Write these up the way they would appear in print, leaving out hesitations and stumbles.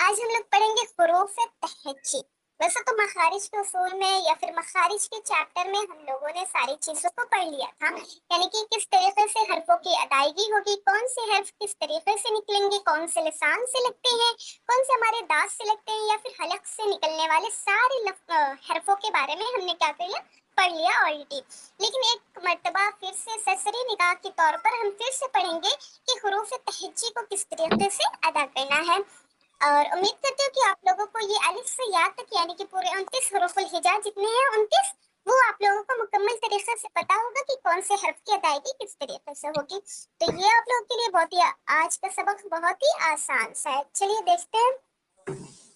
आज हम लोग पढ़ेंगे हुरूफ तहज्जी। वैसे तो मखारिज के उसूल में या फिर मखारिज के चैप्टर में हम लोगों ने सारी चीजों को पढ़ लिया था, यानी कि किस तरीके से हरफों की अदायगी होगी, कौन से हर्फ किस तरीके से निकलेंगे, कौन से लिसान से लगते हैं, कौन से हमारे दांत से लगते हैं या फिर हलक से निकलने वाले सारे हरफों के बारे में हमने क्या कर लिया, पढ़ लिया ऑलरेडी। लेकिन एक मर्तबा फिर से सरसरी निगाह के तौर पर हम फिर से पढ़ेंगे कि हुरूफ तहज्जी को किस तरीके से अदा करना है। और उम्मीद करती हूँ कि आप लोगों को ये अलिफ से याद तक यानी कि पूरे 29 हुरूफुल हिजा जितने हैं 29, वो आप लोगों को मुकम्मल तरीके से पता होगा कि कौन से हर्फ की अदायगी किस तरीके से होगी। तो ये आप लोगों के लिए बहुत ही आज का सबक बहुत ही आसान सा है। चलिए देखते हैं।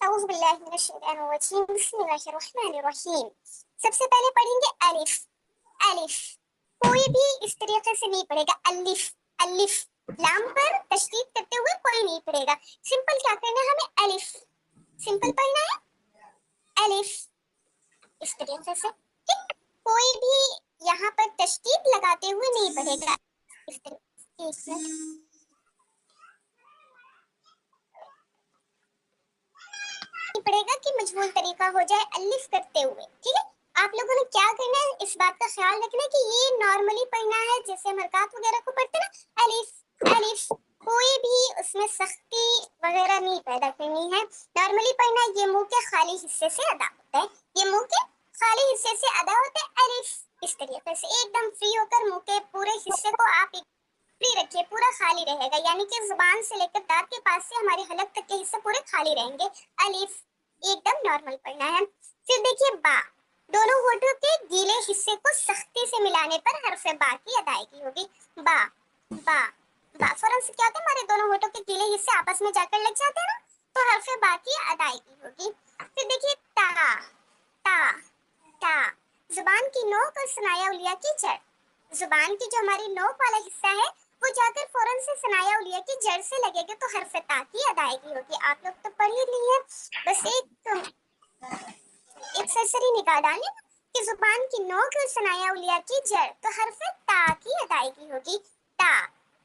औज़ु बिल्लाहि मिनश शैतानिर रजीम, बिस्मिल्लाहिर रहमानिर रहीम। सबसे पहले पढ़ेंगे अलिफ। अलिफ कोई भी इस तरीके से नहीं पढ़ेगा, अलिफ अलिफ। लाम पर तशदीद करते हुए कोई नहीं पढ़ेगा। सिंपल क्या करना है हमें, अलिफ सिंपल पढ़ना है, अलिफ इस तरीके से। ठीक, कोई भी यहाँ पर तशदीद लगाते हुए नहीं पढ़ेगा इस तरीके से। पड़ेगा कि मजबूर तरीका हो जाए अलिफ करते हुए। ठीक है, आप लोगों ने क्या करना है, इस बात का ख्याल रखना है कि ये नॉर्मली पढ़ना है जैसे हम हरकत वगैरह को पढ़ते हैं ना, अलिफ अलिफ। कोई भी उसमें सख्ती वगैरह नहीं पैदा करनी है, नॉर्मली पढ़ना है। ये मुंह के खाली हिस्से से अदा होता है, ये मुंह के खाली हिस्से से अदा होता है अलिफ। इस तरीके से एकदम फ्री होकर मुंह के पूरे हिस्से को आप फ्री रखिए, पूरा खाली रहेगा, यानी कि जुबान से लेकर दांत के पास से हमारे हलक तक के हिस्से पूरे खाली रहेंगे। अलिफ एकदम नॉर्मल पढ़ना है। फिर देखिए बा, दोनों होठों के गीले हिस्से को सख्ती से मिलाने पर हर्फ बा की अदायगी होगी। बा बा बा फौरन से क्या होता है, हमारे दोनों होठों के गीले हिस्से आपस में जाकर लग जाते हैं ना, तो हर्फ बा की अदायगी होगी। फिर देखिए ता ता ता, जुबान की नोक और सनाया उलिया की जड़, जुबान की जो हमारी नोक वाला हिस्सा है वो जाकर फौरन से सनाया उलिया की जड़ से लगेगा, तो हर्फ ता की अदायगी होगी। आप लोग तो पढ़ ही लिए, बस एक सरसरी निगाह डालें कि जुबान की नोक और सनाया उलिया की जड़, तो हर्फ ता की अदायगी होगी। ता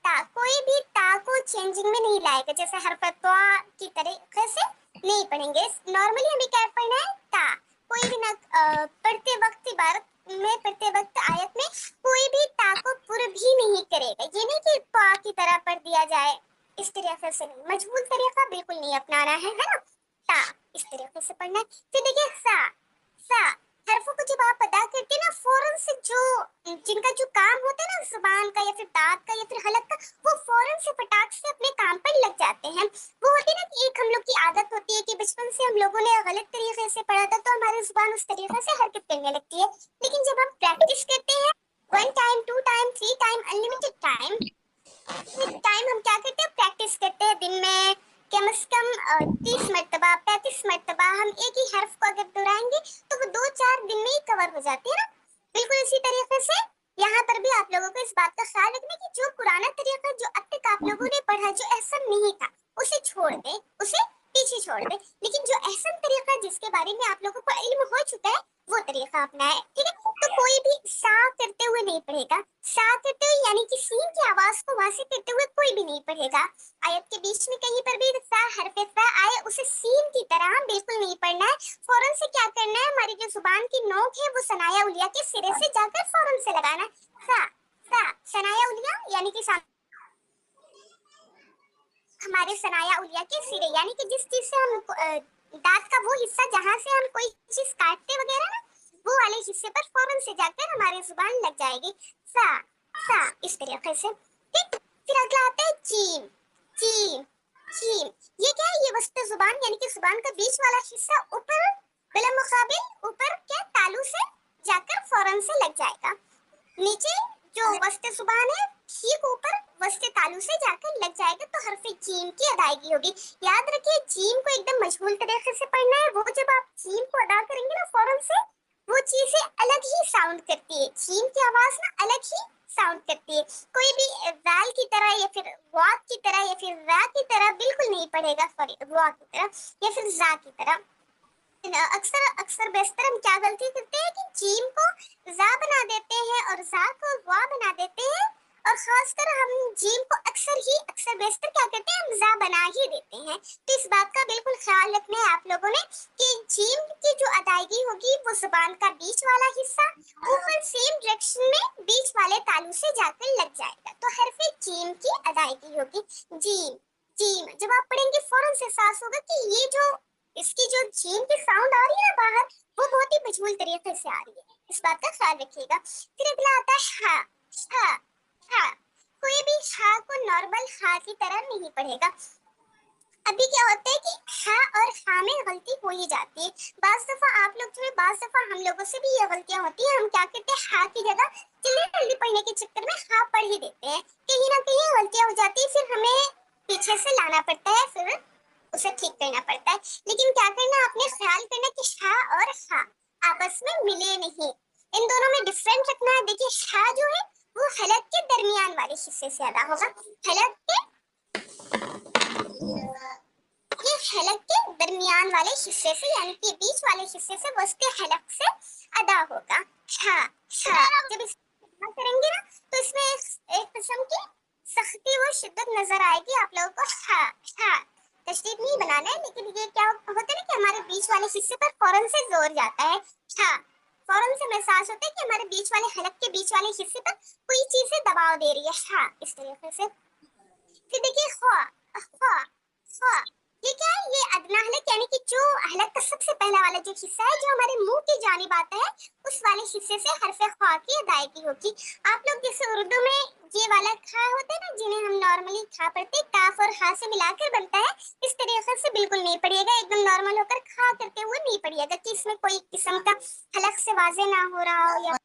ता, कोई भी ता को चेंजिंग में नहीं लाएगा, जैसे हर्फ त्वा की तरीके से नहीं पढ़ेंगे। नॉर्मली हमें क्या पढ़ना है, ता। कोई भी ना पढ़ते वक्त, इबारत में पढ़ते वक्त, आयत में कोई भी ता को पुर भी नहीं करेगा। ये नहीं कि त्वा की तरह पढ़ दिया जाए, इस तरीके से नहीं, मजबूत तरीका बिल्कुल नहीं अपनाना है ना। ता इस तरीके से पढ़ना है। फिर देखिए सा सा, हरफों को जब आप अदा करते हैं ना, फौरन से जो जिनका जो काम होता है ना, जुबान का या फिर दांत का या फिर हलक का, वो फौरन से फटाक से अपने काम पर लग जाते हैं। वो होती है ना कि एक हम लोग की आदत होती है कि बचपन से हम लोगों ने गलत तरीके से पढ़ा था, तो हमारी जुबान उस तरीके से हरकत करने लगती है। लेकिन जब हम प्रैक्टिस करते हैं 1 time 2 time 3 time unlimited time हम क्या करते हैं, प्रैक्टिस करते हैं दिन में कम से कम 30 मरतबा 35 मरतबा हम एक ही हर्फ को अगर दोहराएंगे तो वो 2-4 दिन में ही कवर हो जाती है ना। बिल्कुल इसी तरीके से यहाँ पर भी आप लोगों को इस बात का ख्याल रखना कि जो पुराना तरीका जो अब तक आप लोगों ने पढ़ा, जो एहसन नहीं था, उसे छोड़ दे, उसे पीछे छोड़ दे। लेकिन जो एहसन तरीका जिसके बारे में आप लोगों को इल्म हो चुका है, वो तरीका अपनाए। ठीक है, तो कोई भी सा करते हुए नहीं पढ़ेगा, सा करते हुए यानी कि सीन की आवाज को वासे करते हुए कोई भी नहीं पढ़ेगा। आयत के बीच में कहीं पर भी सा हरफ सा आए, उसे सीन की तरह बिल्कुल नहीं पढ़ना है। फौरन से क्या करना है, हमारी जो जुबान की नोक है वो सनाया उलिया के सिरे से जाकर फौरन से लगाना है। सा सनाया उलिया यानी कि हमारे सनाया उलिया के सिरे, यानी कि जिस चीज से हम दांत का वो हिस्सा जहाँ से हम कोई चीज काटते वगैरह ना, वो वाले हिस्से पर फौरन से जाकर हमारी जुबान लग जाएगी। सा इस तरीके से। ठीक, फिर अगला आता है जीम। जीम जीम ये क्या है, ये वस्ते जुबान यानी कि जुबान का बीच वाला हिस्सा ऊपर बिला मुकाबिल ऊपर क्या तालू से जाकर फौरन से लग जाएगा। नीचे जो वस्ते जुबान है ठीक ऊपर वस्ते तालू से जाकर लग जाएगा, तो हरफ जीम की अदायगी होगी। याद रखिए जीम को एकदम मजबूल तरीके से पढ़ना है। वो जब आप जीम को अदा करेंगे ना फौरन से, वो चीजें अलग ही साउंड करती है, जीम की आवाज ना अलग ही साउंड करती है। कोई भी वैल की तरह या फिर वाक की तरह या फिर रा की तरह बिल्कुल नहीं पढ़ेगा, सॉरी वाक की तरह या फिर जा की तरह। अक्सर बेशतर हम क्या गलती करते हैं कि जीम को जा बना देते हैं और जा को वा बना देते हैं, और खासकर हम जीम को अक्सर बेशतर क्या करते हैं, हम जा बना ही देते हैं। तो इस बात का बिल्कुल ख्याल रखना है आप लोगों ने कि जीम की जो अदायगी होगी वो जुबान का बीच वाला हिस्सा ऊपर सेम डायरेक्शन में बीच वाले तालू से जाकर लग जाएगा, तो हरफ जीम की अदायगी होगी। जीम जीम जब आप पढ़ेंगे फौरन से एहसास होगा कि ये जो इसकी जो जीम की साउंड आ रही है ना बाहर, वो बहुत ही मजबूल तरीके से आ रही है, इस बात का ख्याल रखिएगा। फिर अगला आता है हा। हा हा कोई भी हा को नॉर्मल हा की तरह नहीं पढ़ेगा। अभी क्या होता है कि हा और हा में गलती हो ही जाती है। बाज दफा आप लोग जो है, बाज दफा हम लोगों से भी ये गलतियां होती है, हम क्या करते हैं हा की जगह जल्दी जल्दी पढ़ने के चक्कर में हा पढ़ ही देते हैं, कहीं ना कहीं गलतियां हो जाती है, फिर हमें पीछे से लाना पड़ता है, फिर उसे ठीक करना पड़ता है। लेकिन क्या करना, आपने ख्याल करना कि हा और हा आपस में मिले नहीं, इन दोनों में डिफरेंट रखना है। देखिए हा जो है वो हलक के दरमियान वाले हिस्से से अदा होगा, हलक के ये हलक के दरमियान वाले हिस्से से यानी कि बीच वाले हिस्से से वस्ते हलक से अदा होगा। हाँ हाँ जब इस्तेमाल करेंगे ना तो इसमें एक किस्म की सख्ती व शिद्दत नजर आएगी आप लोगों को। हाँ हाँ तशदीद नहीं बनाना है, लेकिन ये क्या होता है ना कि हमारे बीच वाले हिस्से पर फौरन से जोर जाता है। हाँ फौरन से एहसास होता है कि हमारे बीच वाले हलक के बीच वाले हिस्से पर कोई चीज से दबाव दे रही है। हाँ इस तरीके से। फिर देखिए ख्वा ख्वा ख्वा ये क्या है, ये अदना हलक यानी कि जो हलक का सबसे पहला वाला जो हिस्सा है जो हमारे मुंह की जानिब आता है, उस वाले हिस्से से हरफ ख्वा की अदायगी होगी। आप लोग जैसे उर्दू में ये वाला खा होता है ना, जिन्हें हम नॉर्मली खा पढ़ते हैं, काफ और हा से मिलाकर बनता है, इस तरीके से बिल्कुल नहीं पढ़िएगा, एकदम नॉर्मल होकर खा करते हुए नहीं पढ़िएगा कि इसमें कोई किस्म का हलक से वाजे ना हो रहा हो या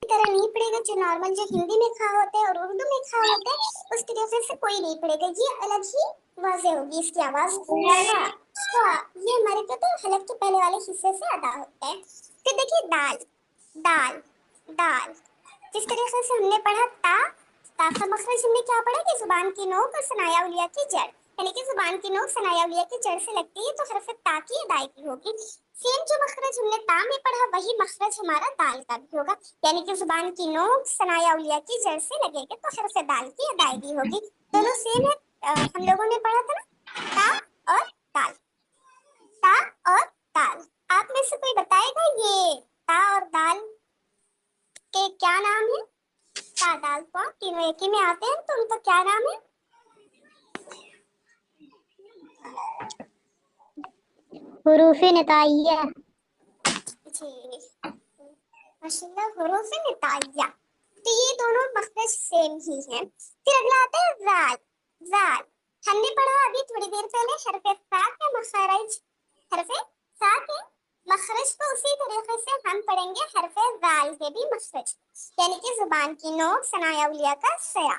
तरह नहीं पड़ेगा। जो नॉर्मल जो हिंदी में खा होता है और उर्दू में खा होता है उस तरीके से कोई नहीं पड़ेगा, ये अलग ही वाजे होगी इसकी आवाज। ये हमारे को तो हलक के पहले वाले हिस्से से अदा होता है। फिर देखिए दाल दाल दाल जिस तरीके से हमने पढ़ा ता का मखरज हमने क्या पढ़ा कि जुबान की नोक और सनाया उलिया की जड़, यानी कि जुबान की नोक सनाया उलिया की जड़ से लगती है, तो हरफ ता की अदायगी होगी। सेम जो मखरज हमने ता में पढ़ा वही मखरज हमारा दाल का भी होगा, यानी कि जुबान की नोक सनाया उलिया की जड़ से लगेगा तो हरफ दाल की अदायगी होगी। दोनों सेम है। हम लोगों ने पढ़ा था ना ता और दाल, ता और दाल। आप में से कोई बताएगा ये ता और दाल के क्या नाम है? ता दाल तो तीनों एक ही में आते हैं, तो उनका क्या नाम है? हुरूफ़े निताइया। जी माशाल्लाह, हुरूफ़ निताइया। तो ये दोनों मखरज सेम ही हैं। फिर अगला आता है ज़ाल। ज़ाल हमने पढ़ा अभी थोड़ी देर पहले हरफ सा के मखरज, हरफ सा के मखरज को उसी तरीके से हम पढ़ेंगे हरफ ज़ाल के भी मखरज, यानी कि जुबान की नोक सनाया उलिया का सिरा,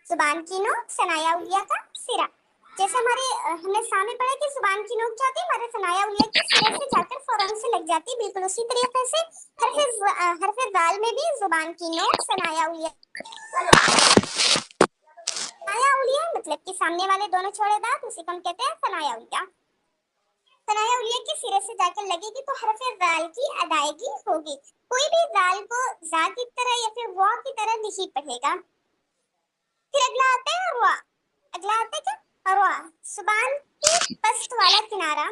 जुबान की नोक सनाया उलिया का सिरा। जैसे हमारे हमने सामने पढ़ा कि जुबान की नोक जाती है हमारे सनाया उलिया के सिरे से जाकर फौरन से लग जाती है, बिल्कुल उसी तरीके से हरफ दाल में भी जुबान की नोक सनाया उलिया, सनाया उलिया मतलब कि सामने वाले दोनों छोड़े दांत, उसी को हम कहते हैं सनाया उलिया। सनाया उलिया के सिरे से जाकर लगेगी तो हरफ दाल की अदायगी होगी। कोई भी दाल को जा की तरह या फिर वा की तरह नहीं पढ़ेगा। फिर अगला आता है रुआ। अगला आता है क्या? रुआ जुबान की पस्त वाला किनारा,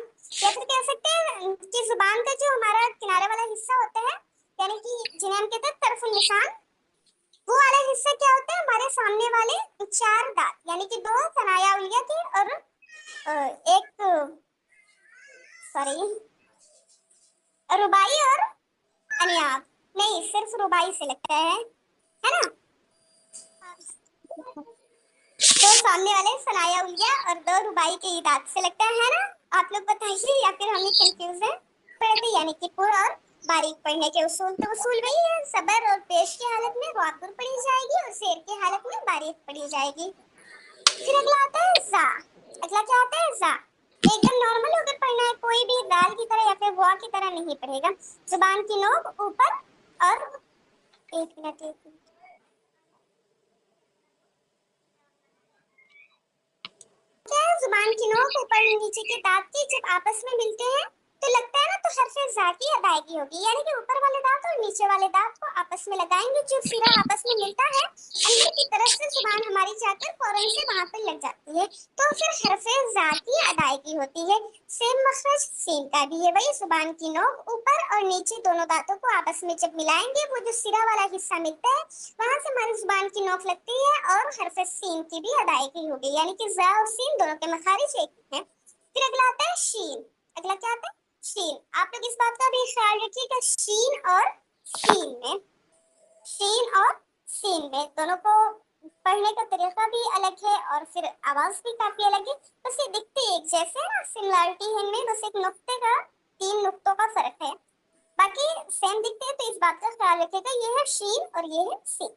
या फिर कह सकते हैं कि जुबान का जो हमारा किनारे वाला हिस्सा होता है, यानी कि जिन्हें हम कहते हैं तरफुल निशान, वो वाला हिस्सा क्या होता है? हमारे सामने वाले चार दांत, यानी कि दो सनाया उलिया के और एक सॉरी रुबाई और अनियाब, नहीं सिर्फ रुबाई से लगता है ना? दो सामने वाले सनाया उलिया और दो रुबाई के दांत से लगता है ना? आप लोग बताइए, या फिर हमें कंफ्यूज है? पढ़ते यानी कि पुर और बारीक पढ़ने के उसूल, तो उसूल वही है, सबर और पेश की हालत में वाकुर पढ़ी जाएगी और शेर की हालत में बारीक पढ़ी जाएगी। फिर अगला आता है जा। अगला क्या आता है जा। एकदम नॉर्मल होकर पढ़ना है, कोई भी दाल की तरह या फिर वा की तरह नहीं पढ़ेगा। जुबान की नोक ऊपर और एक मिनट क्या है, जुबान की नोक ऊपर नीचे के दांत के जब आपस में मिलते हैं तो लगता है ना, तो हर्फ जा की अदायगी होगी, यानी कि ऊपर वाले दांत और नीचे वाले दांत को आपस में लगाएंगे, जो सिरा आपस में मिलता है अंदर की तरफ से जुबान हमारी जाकर फौरन से वहां पर लग जाती है, तो फिर हर्फ जा की अदायगी होती है। सेम मखरज सीन का भी है, वही जुबान की नोक ऊपर और नीचे दोनों दांतों को आपस में जब मिलाएंगे, वो जो सिरा वाला हिस्सा मिलता है वहां से हमारी जुबान की नोक लगती है और हर्फ सीन की भी अदायगी होगी, यानी कि जा और सीन दोनों के मखारिज एक हैं। फिर अगला आता है शीन। अगला क्या आता है? शीन। आप लोग इस बात का भी ख्याल रखिएगा, शीन और सीन में, शीन और सीन में दोनों को पढ़ने का तरीका भी अलग है और फिर आवाज भी काफी अलग है। बस ये दिखते एक जैसे है ना, सिमिलरिटी है इनमें, बस एक नुक्ते का, 3 नुक्तों का फर्क है, बाकी सेम दिखते हैं। तो इस बात का ख्याल रखिएगा, ये है शीन और ये है सीन।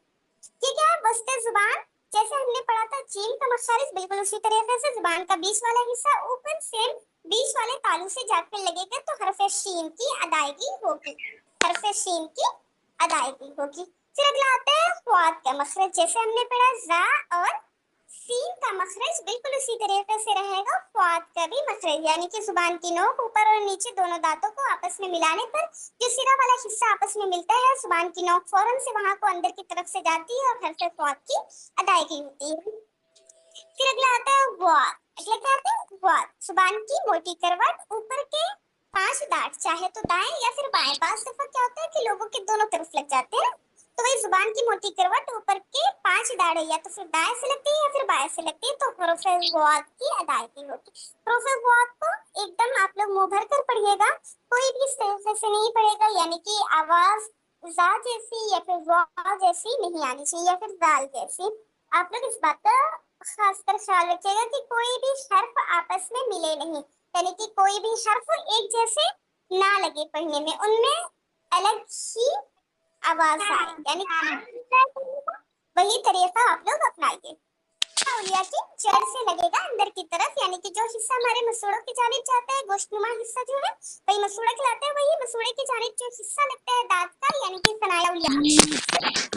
ये क्या है? वस्ते जुबान, जैसे हमने पढ़ा था जीम का मखारिज, बिल्कुल उसी तरीके से जुबान का बीच वाला हिस्सा ऊपर से बीच वाले तालू से जाकर लगेगा, तो हरफ शीन की अदायगी होगी, हरफ शीन की अदायगी होगी। फिर अगला आता है ख्वात का मखरज, जैसे हमने पढ़ा जा और सीन का मखरज बिल्कुल उसी तरीके से रहेगा, ख्वात का भी मखरज, यानी कि जुबान की नोक ऊपर और नीचे दोनों दांतों को आपस में मिलाने पर जो सिरा वाला हिस्सा आपस में मिलता है, जुबान की नोक फौरन से वहां को अंदर की तरफ से जाती है और हर्फ ख्वात की अदायगी होती है। फिर अगला आता है वात। अगला क्या आता है? वात। जुबान की मोटी करवट, ऊपर के 5 दांत चाहे तो दाएं या फिर बाएं, बास दफा क्या होता है कि लोगों के दोनों तरफ लग जाते हैं, तो वही जुबान की मोटी करवट ऊपर के 5 दाढ़े या तो फिर दाएं से लगती है या फिर बाएं से लगती है, तो हुरूफ वात की अदायगी होगी। हुरूफ वात को एकदम आप लोग मुंह भर कर पढ़िएगा, कोई भी इस तरीके से नहीं पढ़ेगा, यानी कि आवाज जा जैसी या फिर वा जैसी नहीं आनी चाहिए या फिर दाल जैसी। आप लोग इस बात का खासकर ख्याल रखिएगा कि कोई भी हर्फ आपस में मिले नहीं, यानी कि कोई भी हर्फ एक जैसे ना लगे पढ़ने में, उनमें अलग ही आवाज आए, यानी वही तरीका आप लोग अपनाइए। तौलिया की जड़ से लगेगा अंदर की तरफ, यानी कि जो हिस्सा हमारे मसूड़ों की जानिब जाता है, गोश्तनुमा हिस्सा जो है वही मसूड़ा कहलाता है, वही मसूड़े की जानिब जो हिस्सा लगता है दांत का, यानी कि सनाया उलिया,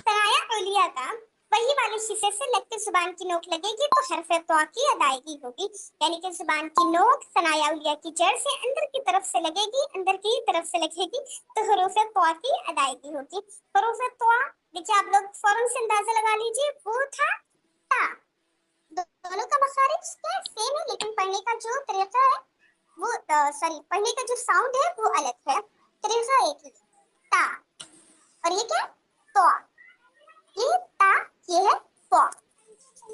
सनाया उलिया का वही वाले हिस्से से लगते जुबान की नोक लगेगी, तो हरफ तौ की अदायगी होगी, यानी कि जुबान की नोक सनाया उलिया की जड़ से अंदर की तरफ से लगेगी, अंदर की तरफ से लगेगी, तो हुरूफ तौ की अदायगी होगी। हुरूफ तौ देखिए आप लोग फौरन से अंदाजा लगा लीजिए, वो था ता। दोनों का मखारिज क्या सेम है, लेकिन पढ़ने का जो तरीका है वो सॉरी पढ़ने का जो साउंड है वो अलग है, तरीका एक ही। ता और ये क्या? तो। ये ता, ये है तो।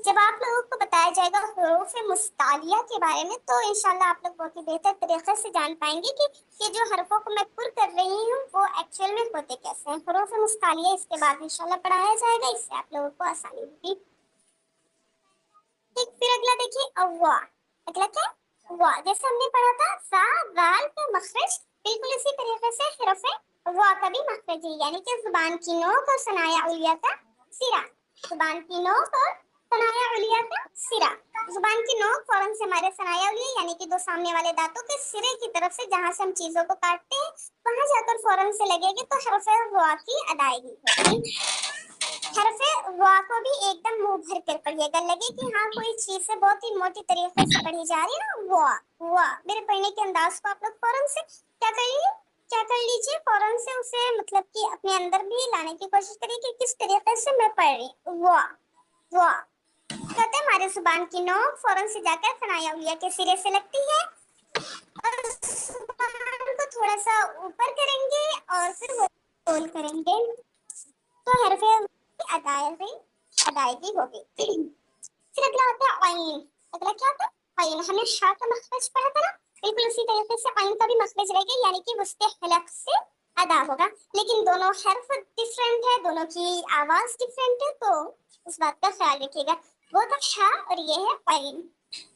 जब आप लोगों को बताया जाएगा हुरूफ मुस्तालिया के बारे में, तो इंशाल्लाह आप लोग बहुत ही बेहतर तरीके से जान पाएंगे कि ये जो हरफों को मैं पुर कर रही हूँ वो एक्चुअल में होते कैसे हैं। हुरूफ मुस्तालिया इसके बाद इंशाल्लाह पढ़ाया जाएगा, इससे आप लोगों को आसानी होगी। ठीक, फिर अगला देखिए अव्वा। अगला क्या? वा। जैसे हमने पढ़ा था सा वाल का मखरज बिल्कुल इसी तरीके से हरफ वा का भी मखरज है, यानी कि जुबान की नोक और सनाया उलिया का सिरा, जुबान की नोक और सनाया उलिया का सिरा। जुबान की नोक फौरन से हमारे सनाया उलिया यानी कि दो सामने वाले दांतों के सिरे की तरफ से जहां से हम चीजों को काटते हैं वहां जाकर फौरन से लगेगी, तो हरफ वा की अदायगी होगी। हरफ वा को भी एकदम मुंह भर कर पढ़िएगा, लगे कि हाँ कोई चीज से बहुत ही मोटी तरीके से पढ़ी जा रही है ना, वा वा। मेरे पढ़ने के अंदाज को आप लोग फौरन से क्या कर लीजिए, फौरन से उसे मतलब कि अपने अंदर भी लाने की कोशिश करिए कि किस तरीके से मैं पढ़ रही हूँ। वा वा कहते हैं हमारे जुबान की नोक फौरन से जाकर सनाया उलिया के सिरे से लगती है और जुबान को थोड़ा सा ऊपर करेंगे और फिर वो गोल करेंगे, तो हरफ अदायगी होगी। फिर अगला आता है आइन। अगला क्या आता है? आइन। हमने शा का मखरज पढ़ा था ना, बिल्कुल उसी तरीके से आइन का भी मखरज रहेगा, यानी कि उसके हलक से अदा होगा, लेकिन दोनों हर्फ डिफरेंट है, दोनों की आवाज डिफरेंट है, तो उस बात का ख्याल रखिएगा। वो था शा और ये है आइन।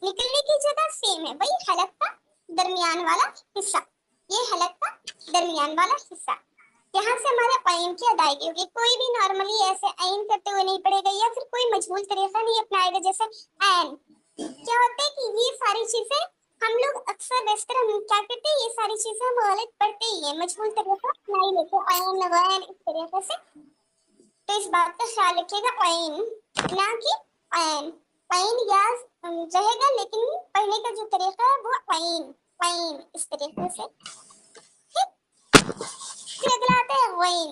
निकलने की जगह सेम है, वही हलक का दरमियान वाला हिस्सा, ये हलक का दरमियान वाला हिस्सा, यहाँ से हमारे आइन की अदायगी होगी। कोई भी नॉर्मली ऐसे आइन करते हुए नहीं पढ़ेगा या फिर कोई मजबूल तरीका नहीं अपनाएगा, जैसे एन। क्या होता है कि ये सारी चीजें हम लोग अक्सर बेशतर हम क्या करते हैं, ये सारी चीजें हम गलत पढ़ते ही है, मजबूल तरीका अपना ही लेते आइन वैन इस तरीके से, तो इस बात का ख्याल रखिएगा, आइन ना कि आइन। आइन या रहेगा, लेकिन पढ़ने का जो तरीका है वो आइन ग़ैन, इस तरीके से। ठीक, फिर अगला आता है ग़ैन।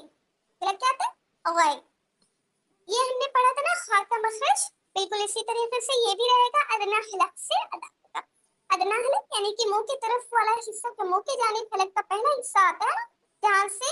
अगला क्या आता है? ग़ैन। ये हमने पढ़ा था ना खा का मखरज, बिल्कुल इसी तरीके से ये भी रहेगा। अदना हलक से अदा होगा। अदना हलक यानी कि मुंह की तरफ वाला हिस्सा, का मुंह की जानिब हलक का पहला हिस्सा आता है जहाँ से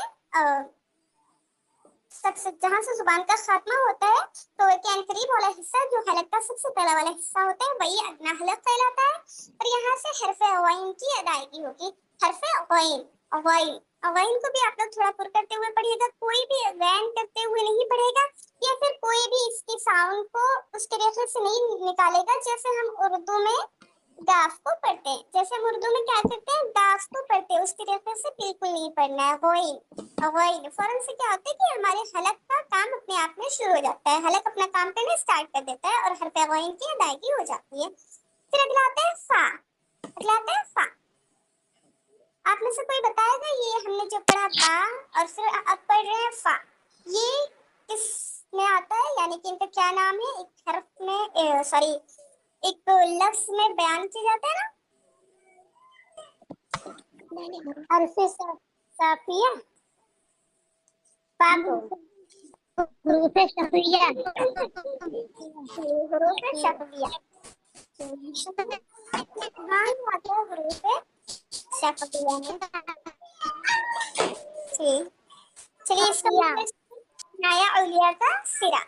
जहाँ से जुबान का खात्मा होता है, तो के करीब वाला हिस्सा जो हलक का सबसे पहला वाला हिस्सा होता है वही अदना हलक कहलाता है। और यहाँ से हरफ ग़ैन की अदायगी होगी। हरफ ग़ैन, ग़ैन, ग़ैन को भी आप लोग थोड़ा पुर करते हुए पढ़िएगा, कोई भी ग़ैन करते हुए नहीं पढ़ेगा, या फिर कोई भी इसकी साउंड को उस तरीके से नहीं निकालेगा जैसे हम उर्दू में दाफ को पढ़ते हैं। जैसे हम उर्दू में क्या करते हैं, दाफ को पढ़ते हैं, उस तरीके से बिल्कुल नहीं पढ़ना है। ग़ैन फौरन से क्या होता है कि हमारे हलक का काम अपने आप में शुरू हो जाता है, हलक अपना काम करना स्टार्ट कर देता है और हरफ ग़ैन की अदायगी हो जाती है। फिर अगला आता है फा। अगला आता है फा। आप में से कोई बताएगा, ये हमने जो पढ़ा बा और फिर अब पढ़ रहे हैं फा, ये किस में आता है, यानी कि इनका क्या नाम है? एक हरफ में सॉरी एक लफ्ज में बयान किया जाता है ना, हरफ साफिया, फा को हुरूफ शफ़िया। हुरूफ शफ़िया। हाँ, ये आता है हुरूफ शफ़िया में। ठीक, चलिए इसका मतलब सनाया औलिया का सिरा।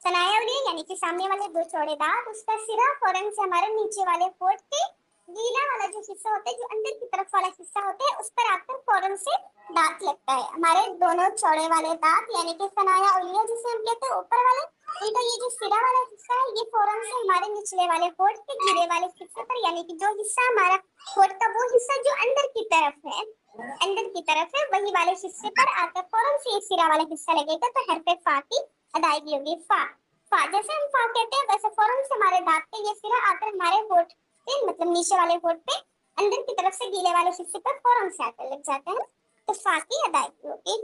सनाया औलिया यानी कि सामने वाले दो चौड़े दांत, उसका सिरा फौरन से हमारे नीचे वाले होंठ के गीला वाला जो हिस्सा होता है, जो अंदर की तरफ वाला हिस्सा होता है, उस पर आकर फौरन से दांत लगता है। हमारे दोनों चौड़े वाले दांत यानी कि सनाया औलिया जिसे हम कहते हैं ऊपर वाले, उनका ये जो सिरा वाला हिस्सा है ये फौरन से हमारे निचले वाले होंठ के गीले वाले हिस्से पर, यानी कि जो हिस्सा हमारा होंठ का वो हिस्सा जो अंदर की तरफ है, अंदर की तरफ है, वही वाले हिस्से पर आकर फौरन से एक सिरा वाला हिस्सा लगेगा, तो हरफ फा की अदायगी होगी। फा, फा जैसे हम फा कहते हैं वैसे फौरन से हमारे दांत पे ये सिरा आकर हमारे होंठ पे, मतलब नीचे वाले होंठ पे अंदर की तरफ से गीले वाले हिस्से पर फौरन से आकर लग जाते हैं, तो फा की अदायगी होगी।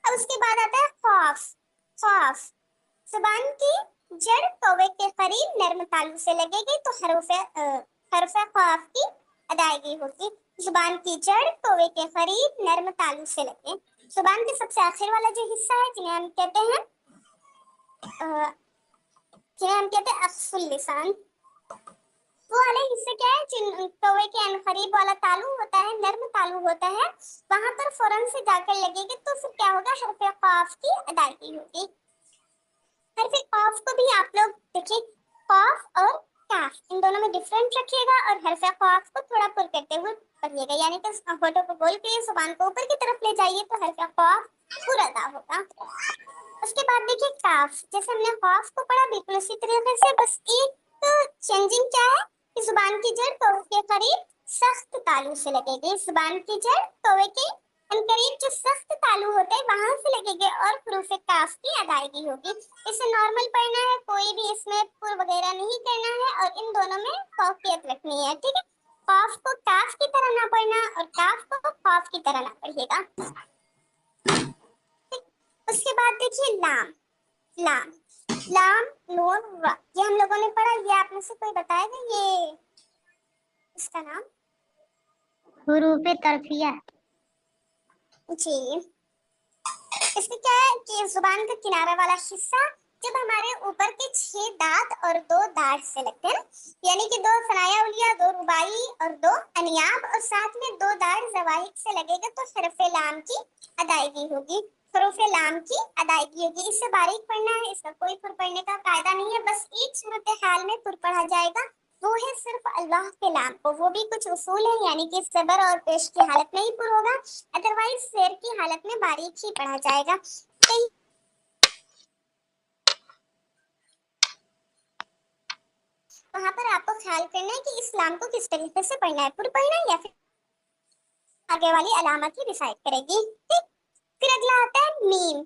अब उसके बाद आता है खौफ। खौफ जुबान की जड़ कौवे के करीब नर्म तालु से लगेगी, तो हरफ खौफ की अदायगी होगी। जुबान की जड़ कौवे के करीब नर्म तालु से लगे। जुबान के सबसे आखिर वाला जो हिस्सा है जिन्हें हम कहते हैं अक्सुल लिसान, वो वाले हिस्से क्या है, जिन कौवे के अनकरीब वाला तालु होता है, नर्म तालु होता है, वहां पर फौरन से जाकर लगेगी, तो फिर क्या होगा, हरफ खौफ की अदायगी होगी। हरफ खौफ को भी आप लोग देखिए, खौफ और काफ इन दोनों में डिफरेंट रखिएगा और हरफ खौफ को थोड़ा पुर करते हुए पढ़िएगा, यानी कि होठों को गोल के जुबान को ऊपर की तरफ ले जाइए तो हरफ खौफ पूरा अदा होगा। उसके बाद देखिए काफ, जैसे हमने खौफ को पढ़ा बिल्कुल उसी तरीके से, बस एक चेंजिंग क्या है कि जुबान की जड़ कौवे के करीब सख्त तालु से लगेगी। जुबान की जड़ कौवे के करीब जो सख्त तालु होते हैं वहां से लगेंगे और हुरूफ काफ की अदायगी होगी। इसे नॉर्मल पढ़ना है, कोई भी इसमें पुर वगैरह नहीं करना है और इन दोनों में कौफियत रखनी है, ठीक है। कौफ को काफ की तरह ना पढ़ना और काफ को खौफ की तरह ना पढ़िएगा। उसके बाद देखिए लाम। लाम, लाम नून रा, ये हम लोगों ने पढ़ा, ये आप में से कोई बताएगा ये इसका नाम? हुरूफ तरफिया। जी, इसमें क्या है कि जुबान का किनारा वाला हिस्सा जब हमारे ऊपर के 6 दांत और 2 दाढ़ से लगते हैं, यानी कि 2 सनाया उलिया, 2 रुबाई और 2 अनियाब और साथ में 2 दाढ़ ज़वाहिद से लगेगा, तो हरफ लाम की अदायगी होगी। हरफ लाम की अदायगी होगी। इससे बारीक पढ़ना है, इसका कोई पुर पढ़ने का कायदा नहीं है, बस एक सूरत हाल में पुर पढ़ा जाएगा, वो है सिर्फ अल्लाह के नाम को, वो भी कुछ उसूल है, यानी कि सबर और पेश की हालत में ही पुर होगा, अदरवाइज शेर की हालत में बारीक ही पढ़ा जाएगा। वहां पर आपको ख्याल करना है कि इस्लाम को किस तरीके से पढ़ना है, पुर पढ़ना है या फिर आगे वाली अलामत ही डिसाइड करेगी, ठीक। फिर अगला आता है मीम।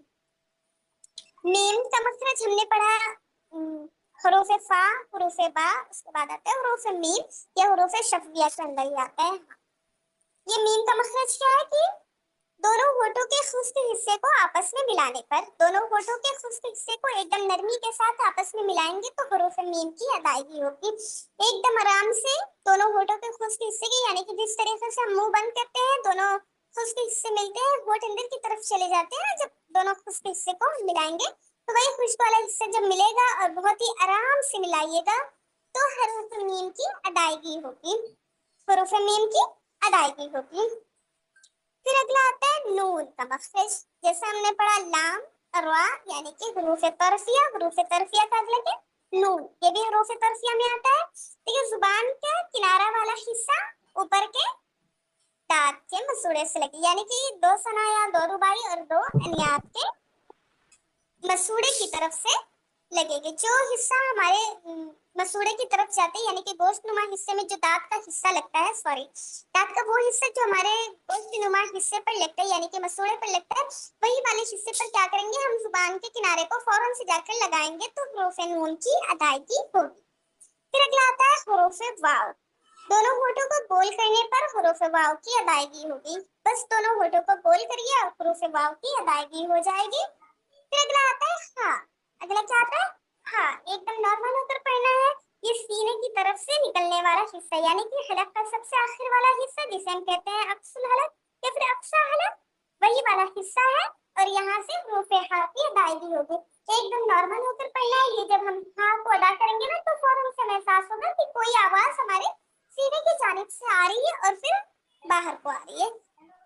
मीम का मखरज हमने पढ़ा हुरूफ फा, हुरूफ बा, उसके बाद आता है हुरूफ मीम या हुरूफ शफविया के अंदर ही आता है। ये मीम का मखरज क्या है कि दोनों होठों के खुश्क हिस्से को आपस में मिलाने पर, दोनों होठों के खुश्क हिस्से को एकदम नरमी के साथ आपस में मिलाएंगे तो हरूफ मीम की अदायगी होगी। एकदम आराम से दोनों होठों के खुश्क हिस्से की, यानी कि जिस तरीके से हम मुंह बंद करते हैं, दोनों खुश्क हिस्से मिलते हैं, होठ अंदर की तरफ चले जाते हैं, जब दोनों खुश्क हिस्से को मिलाएंगे तो वही खुश्क वाला हिस्सा जब मिलेगा और बहुत ही आराम से मिलाइएगा तो हरूफ मीम की अदायगी होगी, हरूफ मीम की अदायगी होगी। फिर अगला आता है नून का मखरज। जैसे हमने पढ़ा लाम और रा यानी कि हरूफ तरफिया का अगला क्या, नून, ये भी हरूफ तरफिया में आता है। ठीक है, जुबान का किनारा वाला हिस्सा ऊपर के दांत के मसूड़े से लगे, यानी कि दो सनाया, दो रुबाई और दो अनियात के मसूड़े की तरफ से लगेगी। जो हिस्सा हमारे मसूड़े की तरफ जाते हैं, यानी कि गोश्तनुमा हिस्से में जो दांत का हिस्सा लगता है, सॉरी, दांत का वो हिस्सा जो हमारे गोश्तनुमा हिस्से पर लगता है, यानी कि मसूड़े पर लगता है, वही वाले हिस्से पर क्या करेंगे, हम जुबान के किनारे को फौरन से जाकर लगाएंगे तो हरूफ नून की अदायगी होगी। फिर अगला आता है हरूफ वाव। दोनों होठों को गोल करने पर हरूफ वाव की अदायगी होगी। बस दोनों होठों को गोल करिए और हरूफ वाव की अदायगी हो जाएगी। फिर अगला आता है हाँ। अगला क्या आता है, हाँ, एकदम नॉर्मल होकर पढ़ना है। ये सीने की तरफ से निकलने वाला हिस्सा, यानी कि हलक का सबसे आखिर वाला हिस्सा, जिसे हम कहते हैं अक्सुल हलक या फिर अक्सा हलक, वही वाला हिस्सा है और यहाँ से हरूफ हाँ की अदायगी होगी। एकदम नॉर्मल होकर पढ़ना है। ये जब हम हाँ को अदा करेंगे ना तो फौरन से एहसास होगा कि कोई आवाज हमारे सीने की जानिब से आ रही है और फिर बाहर को आ रही है।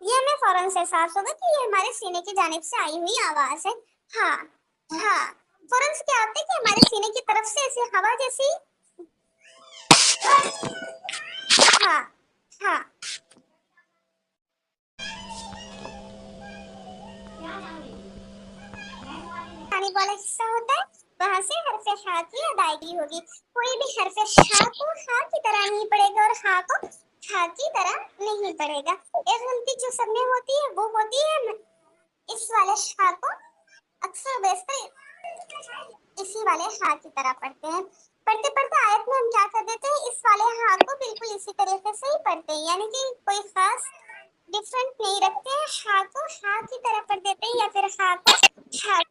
ये हमें फौरन से एहसास होगा कि ये हमारे सीने की जानिब से आई हुई आवाज है। हाँ हाँ, फौरन से क्या होता है कि हमारे सीने की तरफ से ऐसे हवा जैसी, हाँ हाँ, आने वाला हिस्सा होता है, वहां से हरफ हा की अदायगी होगी। कोई भी हरफ हा को हा की तरह नहीं पढ़ेगा और हा को हा की तरह नहीं पढ़ेगा। एक गलती जो सब में होती है वो होती है इस वाले हा को अक्सर बेशतर इसी वाले हा की तरह पढ़ते हैं। पढ़ते पढ़ते आयत में हम क्या कर देते हैं, इस वाले हा को बिल्कुल इसी तरीके से ही पढ़ते हैं, यानी कि कोई खास डिफरेंट नहीं रखते हैं। हा को हा की तरह पढ़ देते हैं या फिर हा को हा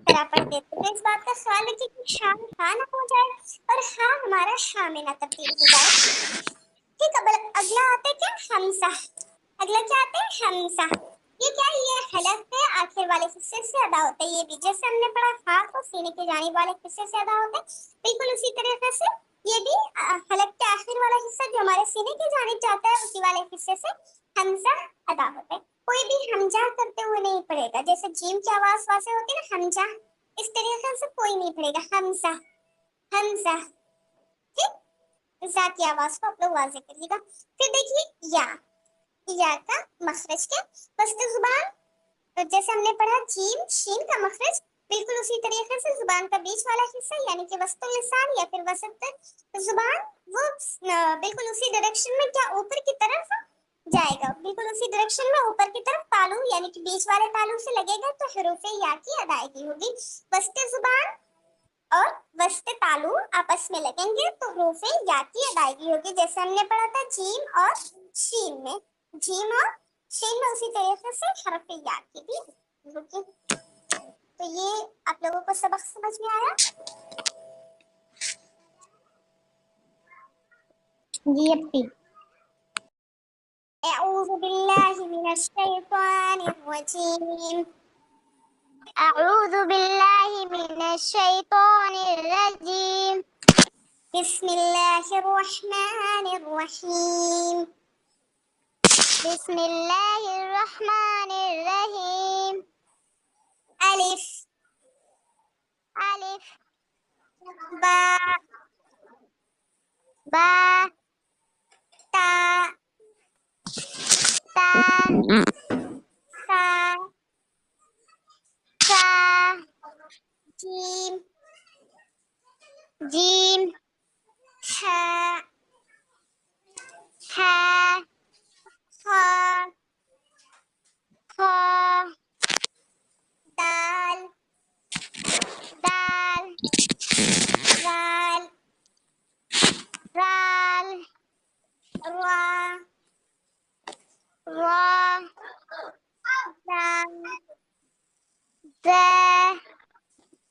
तरह पढ़ देते हैं। तो इस बात का ख्याल रखिए कि शा हा ना हो जाए और हा हमारा शा में ना तब्दील हो जाए। ठीक है, अगला आता है क्या, हमसा। अगला क्या आता है, हमसा। ये क्या है, ये हलक है आखिर वाले हिस्से से अदा होता है। ये भी जैसे हमने पढ़ा हा को सीने के जानिब वाले हिस्से से अदा होता है, बिल्कुल उसी तरीके से ये भी हलक के आखिर वाला हिस्सा जो हमारे सीने की जानिब जाता है, उसी वाले हिस्से से हमजा अदा होता है। कोई भी हमजा करते हुए नहीं पढ़ेगा। जैसे जीम की आवाज वासे होती है ना, हमजा, इस तरीके से कोई नहीं पढ़ेगा। हमजा हमजा, ठीक, जा की आवाज को आप लोग वाजे करिएगा। फिर देखिए या का मखरज क्या, वस्त जुबान, तो जैसे हमने पढ़ा जीम शीन का मखरज, बिल्कुल उसी तरीके से जुबान का बीच वाला हिस्सा यानी कि वस्तुल लिसान या फिर वसत जुबान, वो बिल्कुल उसी डायरेक्शन में क्या ऊपर की तरफ जाएगा, बिल्कुल उसी डायरेक्शन में ऊपर की तरफ तालू यानी कि बीच वाले तालू से लगेगा तो हरूफ या की अदायगी होगी। वस्त जुबान और वस्त तालू आपस में लगेंगे तो हरूफ या की अदायगी होगी। जैसे हमने पढ़ा था जीम और शीन में, जीम और शीन में उसी तरीके से हरफ या की भी होगी। तो ये आप लोगों को सबक समझ में आया? जी अपी। अऊज़ु बिल्लाहि मिनश शैतानिर रजीम। अऊज़ु बिल्लाहि मिनश शैतानिर रजीम। बिस्मिल्लाहिर रहमानिर रहीम। बिस्मिल्लाहिर रहमानिर रहीम। अलिफ अलिफ बा बा ता ता सा सा जीम जीम हा हा खा खा दाल दाल राल राल रा रा Lam, ذا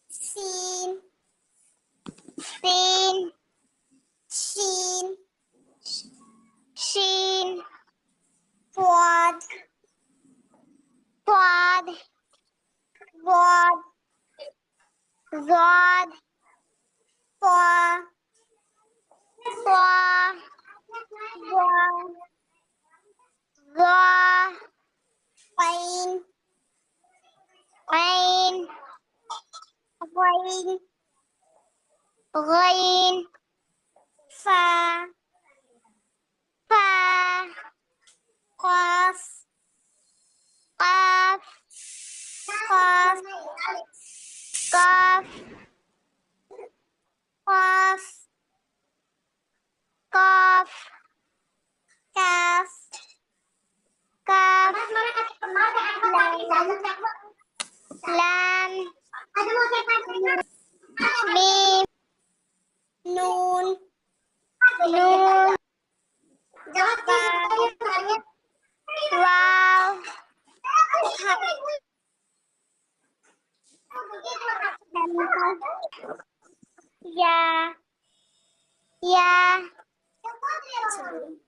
Sin, سين Shin, شين Quad, صاد Wad, ضاد Fa, طا Wa, ظا Ain, عين Ghain, غين Fa, فا Qaf, قاف Qaf, قاف Qaf, قاف Kaf, كاف Lam, لام ميم Nun, نون Ba, واو Ya, يا